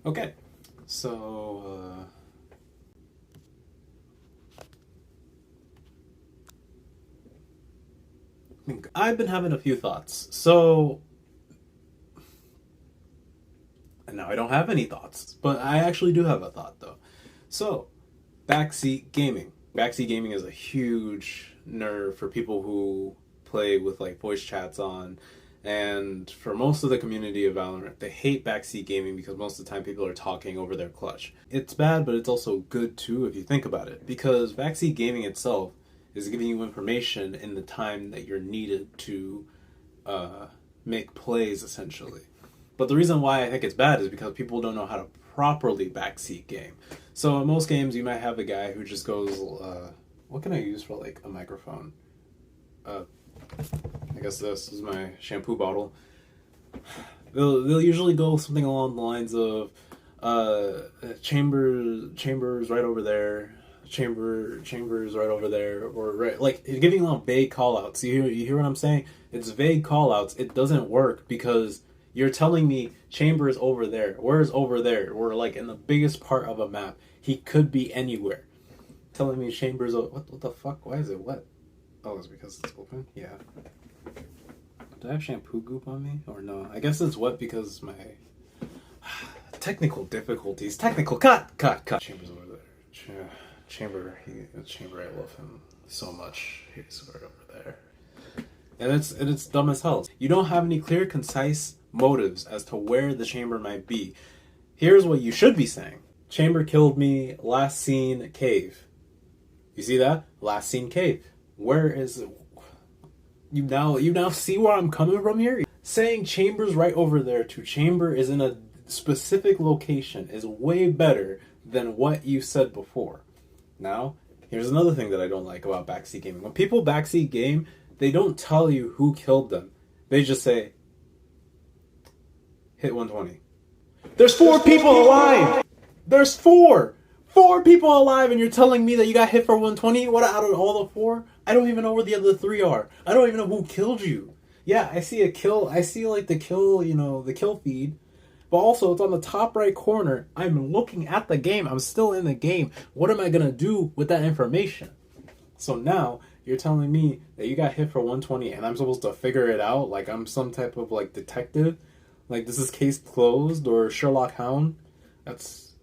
Okay, so I've been having a few thoughts. So, and now I don't have any thoughts, but I actually do have a thought though. So, backseat gaming. Backseat gaming is a huge nerve for people who play with like voice chats on. And for most of the community of Valorant, they hate backseat gaming because most of the time people are talking over their clutch. It's bad, but it's also good too if you think about it. Because backseat gaming itself is giving you information in the time that you're needed to uh, make plays, essentially. But the reason why I think it's bad is because people don't know how to properly backseat game. So in most games, you might have a guy who just goes, "What can I use for like a microphone?" Uh, I guess this is my shampoo bottle. They'll usually go something along the lines of, chambers right over there, chambers right over there, or right, like giving them vague call outs. You hear what I'm saying? It's vague call outs. It doesn't work because you're telling me chambers over there. Where's over there? We're like in the biggest part of a map. He could be anywhere. Telling me chambers. What the fuck? Why is it wet? Oh, it's because it's open? Yeah. Do I have shampoo goop on me? Or no? I guess it's wet because my technical difficulties. Technical cut. Chambers over there. Chamber, I love him so much. He's right over there. And it's dumb as hell. You don't have any clear, concise motives as to where the chamber might be. Here's what you should be saying. Chamber killed me, last seen cave. You see that? Last seen cave. Where is it? You now see where I'm coming from here? Saying chamber's right over there to chamber is in a specific location is way better than what you said before. Now, here's another thing that I don't like about backseat gaming. When people backseat game, they don't tell you who killed them. They just say, hit 120. There's four people alive! There's four! Four people alive, and you're telling me that you got hit for 120? What out of all the four? I don't even know where the other three are. I don't even know who killed you. Yeah, I see a kill. I see like the kill, the kill feed. But also, it's on the top right corner. I'm looking at the game. I'm still in the game. What am I going to do with that information? So now, you're telling me that you got hit for 120 and I'm supposed to figure it out? Like I'm some type of like detective? Like this is case closed or Sherlock Hound? That's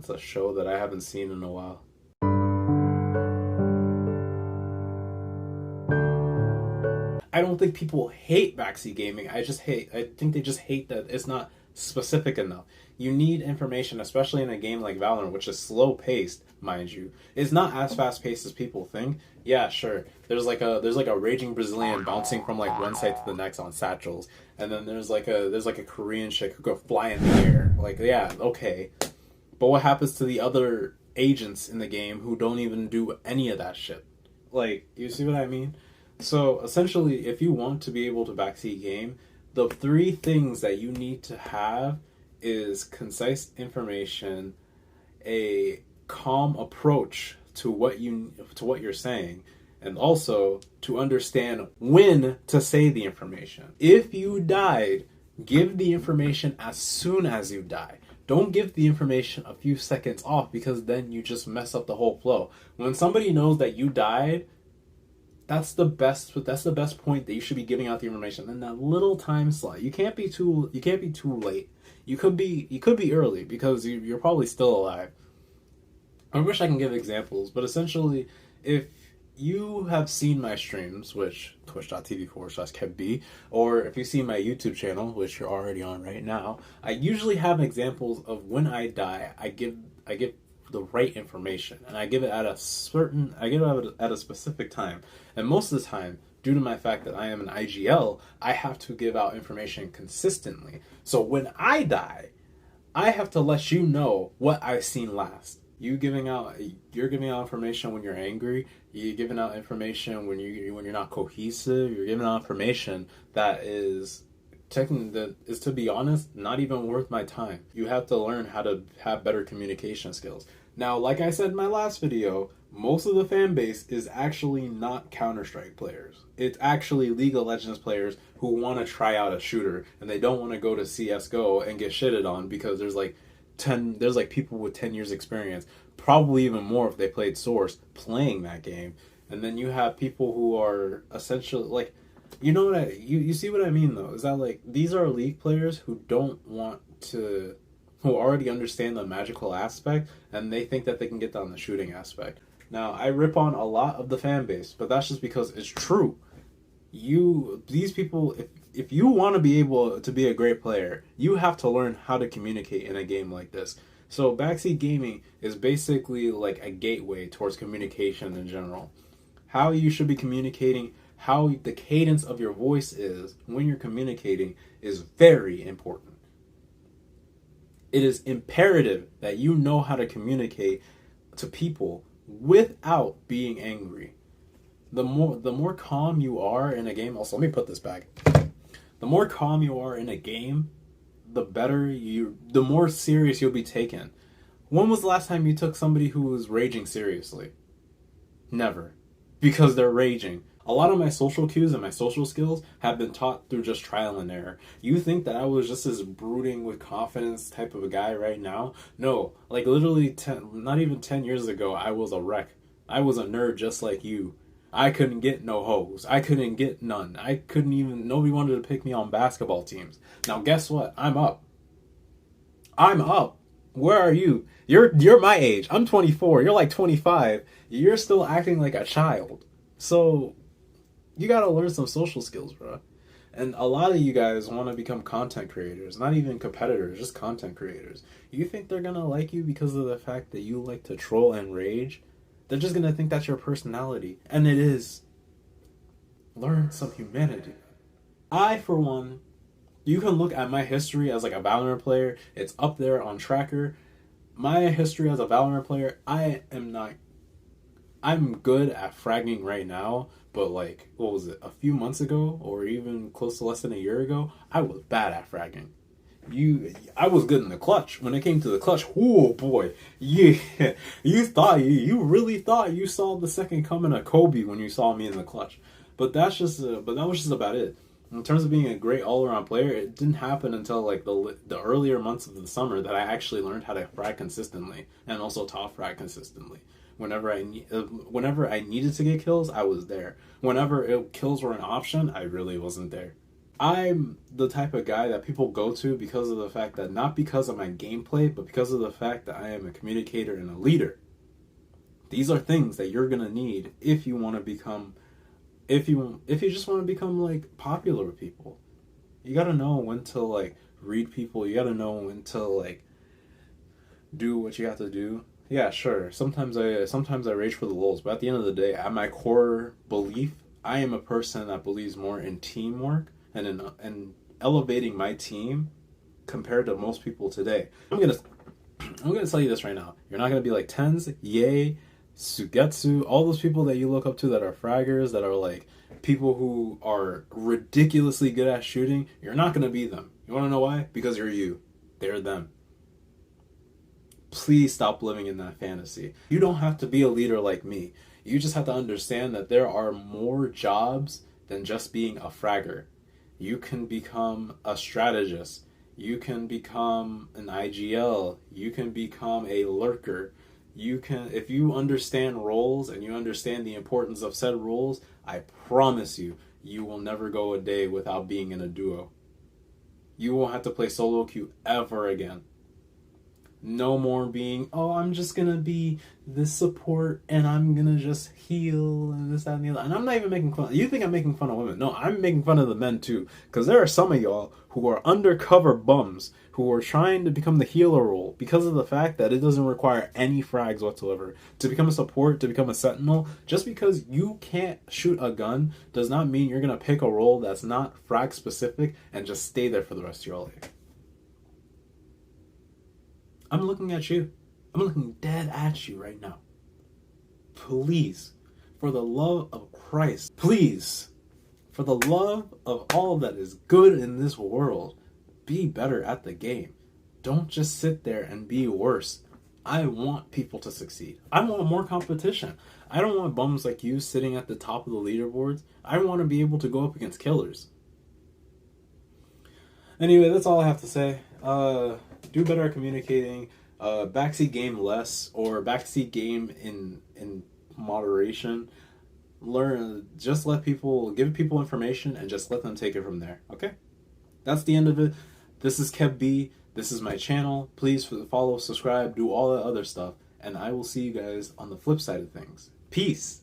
a show that I haven't seen in a while. I don't think people hate backseat gaming. I think they just hate that it's not specific enough. You need information, especially in a game like Valorant, which is slow paced, mind you. It's not as fast paced as people think. Yeah, sure. There's like a raging Brazilian bouncing from like one side to the next on satchels, and then there's like a Korean chick who go fly in the air. Like, yeah, okay. But what happens to the other agents in the game who don't even do any of that shit? Like, you see what I mean? So, essentially, if you want to be able to backseat game, the three things that you need to have is concise information, a calm approach to what you're saying, and also to understand when to say the information. If you died, give the information as soon as you die. Don't give the information a few seconds off because then you just mess up the whole flow. When somebody knows that you died, that's the best point that you should be giving out the information in that little time slot. You can't be too late. You could be early because you're probably still alive. I wish I can give examples, but essentially, if you have seen my streams, which twitch.tv/KevBe, or if you see my YouTube channel, which you're already on right now, I usually have examples of when I die. I give the right information, and I give it at a specific time. And most of the time, due to my fact that I am an IGL, I have to give out information consistently. So when I die, I have to let you know what I've seen last. You're giving out information when you're angry. You're giving out information when you're not cohesive. You're giving out information that is, to be honest, not even worth my time. You have to learn how to have better communication skills. Now, like I said in my last video, most of the fan base is actually not Counter-Strike players. It's actually League of Legends players who want to try out a shooter and they don't want to go to CS:GO and get shitted on because there's like people with 10 years experience, probably even more if they played Source, playing that game. And then you have people who are essentially like, you know what you see what I mean though, is that like these are League players who don't want to, who already understand the magical aspect and they think that they can get down the shooting aspect. Now, I rip on a lot of the fan base, but that's just because it's true. These people, if you want to be able to be a great player, you have to learn how to communicate in a game like this. So Backseat Gaming is basically like a gateway towards communication in general. How you should be communicating, how the cadence of your voice is when you're communicating is very important. It is imperative that you know how to communicate to people without being angry. The more calm you are in a game, also let me put this back. The more calm you are in a game, the more serious you'll be taken. When was the last time you took somebody who was raging seriously? Never. Because they're raging. A lot of my social cues and my social skills have been taught through just trial and error. You think that I was just this brooding with confidence type of a guy right now? No, like literally not even 10 years ago, I was a wreck. I was a nerd just like you. I couldn't get no hoes. I couldn't get none. Nobody wanted to pick me on basketball teams. Now guess what? I'm up. I'm up. Where are you? You're my age. I'm 24. You're like 25. You're still acting like a child. So you gotta learn some social skills, bro. And a lot of you guys want to become content creators, not even competitors, just content creators. You think they're gonna like you because of the fact that you like to troll and rage? They're just gonna think that's your personality. And it is. Learn some humanity. I, for one, you can look at my history as like a Valorant player. It's up there on Tracker. My history as a Valorant player, I'm good at fragging right now, but like, what was it, a few months ago, or even close to less than a year ago, I was bad at fragging. I was good in the clutch. When it came to the clutch, oh boy, yeah, you really thought you saw the second coming of KevBe when you saw me in the clutch. But that was just about it. In terms of being a great all-around player, it didn't happen until like the earlier months of the summer that I actually learned how to frag consistently and also top frag consistently. Whenever I needed to get kills, I was there. Whenever kills were an option, I really wasn't there. I'm the type of guy that people go to because of the fact that, not because of my gameplay, but because of the fact that I am a communicator and a leader. These are things that you're gonna need if you want to become, if you just want to become like popular with people. You gotta know when to like read people. You gotta know when to like do what you have to do. Yeah, sure. Sometimes I rage for the lulz, but at the end of the day, at my core belief, I am a person that believes more in teamwork and in elevating my team compared to most people today. I'm gonna tell you this right now. You're not gonna be like Tens, Ye, Sugetsu, all those people that you look up to that are fraggers, that are like people who are ridiculously good at shooting. You're not gonna be them. You wanna know why? Because you're you. They're them. Please stop living in that fantasy. You don't have to be a leader like me. You just have to understand that there are more jobs than just being a fragger. You can become a strategist. You can become an IGL. You can become a lurker. You can, if you understand roles and you understand the importance of said roles, I promise you, you will never go a day without being in a duo. You won't have to play solo queue ever again. No more being, oh, I'm just gonna be this support and I'm gonna just heal and this, that, and the other. And I'm not even making fun. You think I'm making fun of women? No, I'm making fun of the men too. Because there are some of y'all who are undercover bums who are trying to become the healer role because of the fact that it doesn't require any frags whatsoever. To become a support, to become a sentinel, just because you can't shoot a gun does not mean you're gonna pick a role that's not frag specific and just stay there for the rest of your life. I'm looking at you. I'm looking dead at you right now. Please, for the love of Christ, please, for the love of all that is good in this world, be better at the game. Don't just sit there and be worse. I want people to succeed. I want more competition. I don't want bums like you sitting at the top of the leaderboards. I want to be able to go up against killers. Anyway, that's all I have to say. Do better at communicating. Backseat game less, or backseat game in moderation. Learn, just let people, give people information and just let them take it from there. Okay? That's the end of it. This is KevBe. This is my channel. Please follow, subscribe, do all that other stuff. And I will see you guys on the flip side of things. Peace.